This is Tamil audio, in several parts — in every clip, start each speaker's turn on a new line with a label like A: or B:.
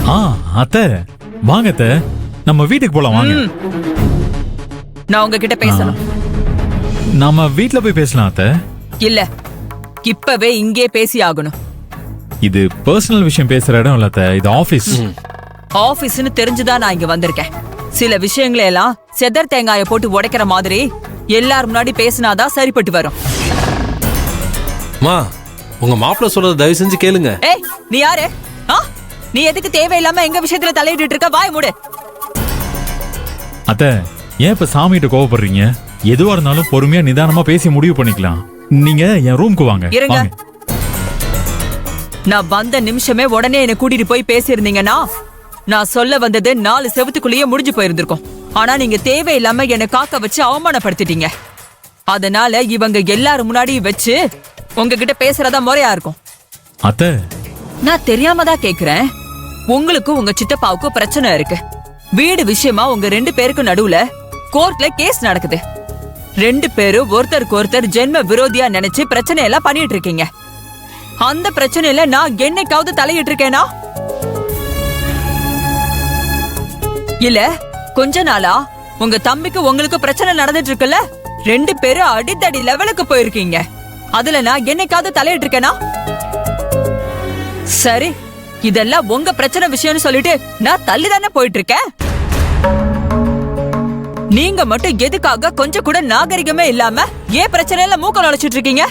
A: அத்தை வாங்க அத்தை, நம்ம வீட்டுக்கு போலாம் வாங்க.
B: நான் உங்ககிட்ட பேசணும்.
A: நம்ம வீட்ல போய் பேசலாம் அத்தை.
B: இல்ல, இப்பவே இங்கே பேசி ஆகணும்.
A: இது பர்சனல் விஷயம் பேசுற இடம் இல்ல அத்தை, இது ஆபீஸ்.
B: ஆபீஸ்னு தெரிஞ்சுதான் நான் இங்க வந்திருக்கேன். சில விஷயங்களை எல்லாம் செதர் தேங்காய போட்டு உடைக்கிற மாதிரி எல்லாரும் முன்னாடி பேசினாதான் சரிப்பட்டு வரும்.
C: உங்க மாப்பிள்ள சொல்றத தயவு செஞ்சு கேளுங்க.
B: ஏய், நீ யாரு? நீ எதுக்கு தேவையில்லாம எங்க விஷயத்துல தலையிட்டு இருக்க? வாய் மூடு.
A: அத்தை ஏன் இப்ப சாமிகிட்ட கோவப்படுறீங்க? எதுவா இருந்தாலும் பொறுமையா நிதானமா பேசி முடிவு பண்ணிக்கலாம். நீங்க என் ரூமுக்கு வாங்க.
B: இருங்க. நான் வந்த நிமிஷமே உடனே என்ன கூட்டிட்டு போய் பேசியிருந்தீங்கன்னா நான் சொல்ல வந்தது 4 செவத்துக்குள்ளேயே முடிஞ்சு போயிருந்திருக்கும். ஆனா நீங்க தேவையில்லாம என்ன காக்க வச்சு அவமானப்படுத்திட்டீங்க. அதனால இவங்க எல்லாரும் முன்னாடி வச்சு உங்ககிட்ட பேசுறதா முறையா இருக்கும்.
A: அத்தை
B: நான் தெரியாம தான் கேக்குறேன். உங்களுக்கு உங்க சித்தப்பாவுக்கு பிரச்சனை இருக்கு. வீடு விஷயமா உங்க 2 பேருக்கு நடுவுல கோர்ட்ல கேஸ் நடக்குது. 2 பேரும் ஒருத்தருக்கு ஒருத்தர் ஜென்ம விரோதியா நினைச்சு பிரச்சனை எல்லாம் பண்ணிட்டு இருக்கீங்க. அந்த பிரச்சனையில நான் என்னைக்காவது தலையிட்டு இருக்கேனா? இல்ல, கொஞ்ச நாளா உங்க தம்பிக்கு உங்களுக்கு பிரச்சனை நடந்துட்டு இருக்குல்ல, 2 பேரும் அடித்தடி லெவலுக்கு போயிருக்கீங்க. அதுல நான் என்னைக்காவது தலையிட்டு இருக்கேனா? சரி, இதெல்லாம் உங்க பிரச்சனை விஷயம்னு சொல்லிட்டு நான் தள்ளி தானே போயிட்டு இருக்கேன். நீங்க மட்டும் எதுக்காக கொஞ்சம் கூட நாகரிகமே இல்லாம ஏன் பிரச்சனையில மூக்க நுழைச்சிட்டு இருக்கீங்க?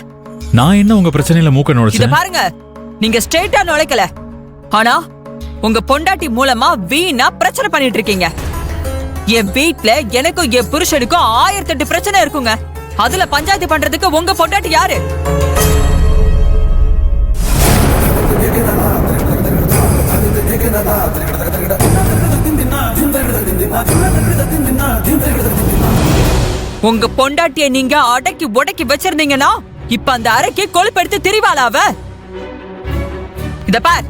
A: நான் என்ன உங்க பிரச்சனையில மூக்க
B: இத
A: நுழைச்சேன்?
B: பாருங்க, நீங்க ஸ்ட்ரெயிட்டா நுழைக்கல. ஆனா உங்க பொண்டாட்டி மூலமா வீணா பிரச்சனை பண்ணிட்டு இருக்கீங்க. என் வீட்ல எனக்கும் என் புருஷனுக்கும் 1008 பிரச்சனை இருக்குங்க. அதுல பஞ்சாயத்து பண்றதுக்கு உங்க பொண்டாட்டி யாரு? உங்க பொண்டாட்டிய நீங்க அடக்கி உடக்கி வச்சிருந்தீங்கன்னா இப்ப அந்த அறைக்கு கொழுப்பெடுத்து திரிவாளாவ. இத பார்,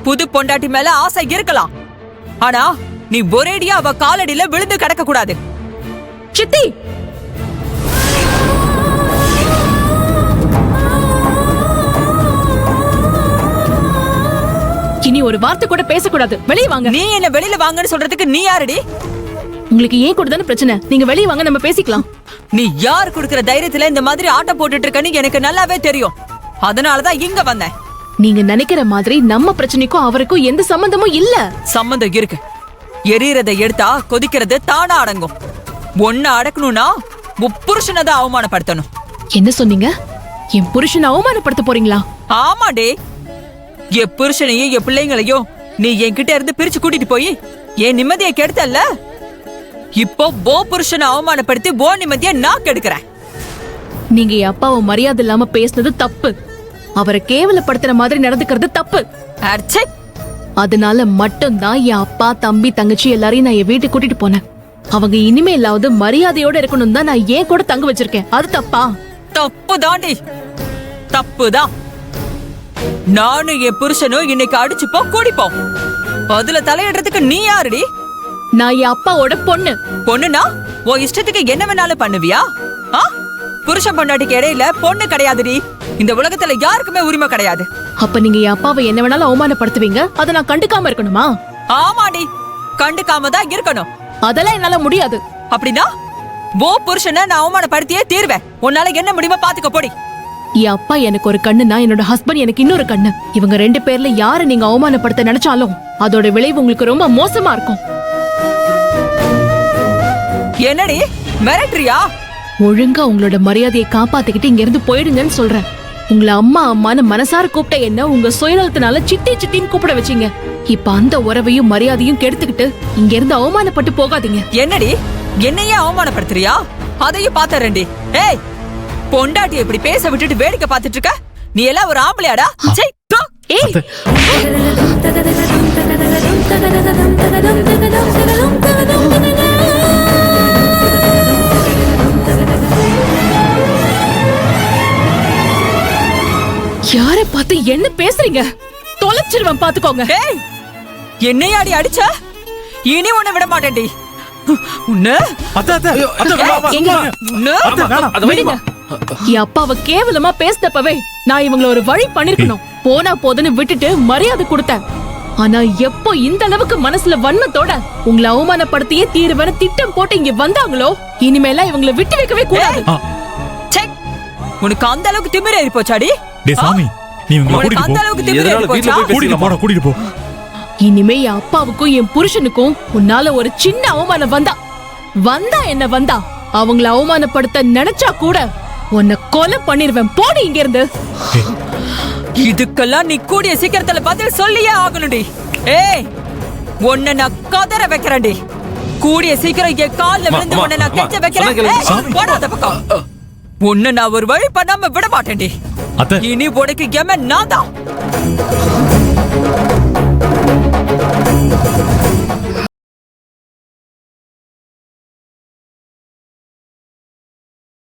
B: புது பொண்டாட்டி மேல ஆசை இருக்கலாம், ஆனா நீ ஒரேடியா அவ காலடியில விழுந்து கிடக்க கூடாது. சித்தி,
D: இனி ஒரு வார்த்தை கூட பேசக்கூடாது. வெளியே வாங்க.
B: நீ என்ன வெளியில வாங்கன்னு சொல்றதுக்கு நீ யாருடி?
D: உங்களுக்கு ஏன் கூட தானே பிரச்சனை. நீங்க வெளியே வாங்க, நம்ம பேசிக்கலாம்.
B: நீ யார் குடுக்கிற தைரியத்துல இந்த மாதிரி ஆட்டம் போட்டுட்டு இருக்கன்னு எனக்கு நல்லாவே தெரியும். அதனாலதான் இங்க வந்தேன்.
D: நீங்க நினைக்கிற மாதிரி நம்ம பிரச்சனைக்கும் அவருக்கும் எந்த சம்பந்தமும் இல்ல.
B: சம்பந்தம் இருக்கு. எரியறதை எடுத்தா கொதிக்கிறது தானா அடங்கும். ஒன்னு அடக்கணும்னா புருஷனை தான் அவமானப்படுத்தணும்.
D: என்ன சொன்னீங்க? என் புருஷனை அவமானப்படுத்த போறீங்களா?
B: ஆமாடே, என் புருஷனையும் என் பிள்ளைங்களையும் நீ என்கிட்ட இருந்து பிரிச்சு கூட்டிட்டு போய் என் நிம்மதியை கெடுத்தல்ல. இப்போ போ புருஷனை அவமானப்படுத்தி போ நிம்மதியை நான் கெடுக்கிறேன்.
D: நீங்க என் அப்பாவை மரியாதை இல்லாம பேசுனது தப்பு. அவரை கேவலப்படுத்துற மாதிரி நடந்துக்கிறது தப்பு.
B: அர்ச்சை,
D: அதனால மட்டும்தான் என் அப்பா, தம்பி, தங்கச்சி எல்லாரையும் நான் என் வீட்டுக்கு கூட்டிட்டு போனேன். அவங்க இனிமேலாவது மரியாதையோட இருக்கணும் தான் நான் ஏன் கூட தங்க வச்சிருக்கேன். அது தப்பா?
B: தப்பு தாண்டி, தப்புதான். நானும் என் புருஷனும் இன்னைக்கு அடிச்சுப்போம் கூடிப்போம். அதுல தலையிடுறதுக்கு நீ யாருடி?
D: நான் என் அப்பாவோட பொண்ணு.
B: பொண்ணுனா உன் இஷ்டத்துக்கு என்ன வேணாலும் பண்ணுவியா? புருஷன் பொண்டாட்டிக்கு இடையில பொண்ணு கிடையாதுடி. இந்த உலகத்துல யாருக்குமே உரிமை கிடையாது.
D: அப்ப நீங்க என் அப்பாவை என்ன வேணாலும் அவமானப்படுத்துவீங்க, அதை நான் கண்டுக்காம இருக்கணுமா?
B: ஆமாடி, கண்டுக்காம தான் இருக்கணும்.
D: அதெல்லாம் என்னால முடியாது.
B: அப்படின்னா ஓ புருஷனை நான் அவமானப்படுத்தியே தீர்வேன். உன்னால என்ன முடியுமா பாத்துக்க போடி.
D: என் அப்பா எனக்கு ஒரு கண்ணுனா என்னோட ஹஸ்பண்ட் எனக்கு இன்னொரு கண்ணு. இவங்க 2 பேர்ல யாரை நீங்க அவமானப்படுத்த நினைச்சாலும் அதோட விளைவு உங்களுக்கு ரொம்ப மோசமா இருக்கும்.
B: என்னடி மிரட்டுறியா?
D: ஒழுங்கா உங்களோட மரியாதையை காப்பாத்திக்கிட்டு இங்க இருந்து போயிடுங்கன்னு சொல்றேன். உங்களை அம்மா அம்மான்னு மனசார கூப்பிட்ட என்ன உங்க சுயநலத்தினால சித்தி சித்தின்னு கூப்பிட வச்சீங்க. இப்ப அந்த உறவையும் மரியாதையும் கெடுத்துக்கிட்டு இங்க இருந்து அவமானப்பட்டு போகாதீங்க.
B: என்னடி, என்னையே அவமானப்படுத்துறியா? அதையும் பாத்தரண்டி. ஏய், பொண்டாட்டி இப்படி பேச விட்டுட்டு வேடிக்கை பார்த்துட்டு இருக்க? நீ எல்லாம் ஒரு ஆம்பளையாடா? ஏய்,
D: யாரை பார்த்து என்ன பேசுறீங்க? தொலைச்சிருவேன் பாத்துக்கோங்க.
B: என்னையாடி அடிச்ச? இனி உன்னை விட மாட்டேன்டி.
D: என் அப்பாவை கேவலமா பேசினப்பவே நான் இவங்கள ஒரு வழி பண்ணிருக்கணும். போனா போதுன்னு விட்டுட்டு மரியாதை கொடுத்தேன். ஆனா எப்போ இந்த அளவுக்கு மனசுல வன்மத்தோட உங்களை அவமானப்படுத்தியே தீர்வன திட்டம் போட்டு இங்க வந்தாங்களோ இனிமேல இவங்களை விட்டு வைக்கவே கூடாது.
B: ச்சே, உனக்கு அந்த அளவுக்கு திமிரு ஏறி போச்சாடி?
A: டேய் சாமி, நீ இவங்களை
B: உனக்கு
A: கூட்டிட்டு
B: அந்த
A: போ.
B: அளவுக்கு திமிரு
C: எதனால
B: ஏறி
C: வீட்ல
B: போச்சா?
C: போய்
A: கூட்டிட்டு போடா, கூட்டிட்டு போ.
D: இனிமே என் அப்பாவுக்கும் என் புருஷனுக்கும் உன்னால ஒரு சின்ன அவமானம் வந்தா என்ன வந்தா அவங்கள அவமானப்படுத்த நினைச்சா கூட உன்னை கொலை பண்ணிருவேன். போடி இங்க இருந்து.
B: இதுக்கெல்லாம் நீ கூடிய சீக்கிரத்துல பதில் சொல்லியே ஆகணும்டி. ஏய், உன்னை நான் கதற வைக்கிறேன்டி. கூடிய சீக்கிரம் என் கால்ல விழுந்து
C: அம்மா,
B: உன்னை நான்
C: அம்மா,
B: கெஞ்ச
C: சொன்னா
B: வைக்கிறேன்.
C: கேளு.
B: ஏய்,
A: சாமி.
B: போடா அந்த பக்கம். உன்னை நான் ஒரு வழி பண்ணாம விட மாட்டேன்டி.
A: அத்தை,
B: இனி உனக்கு எமன் நான் தான்.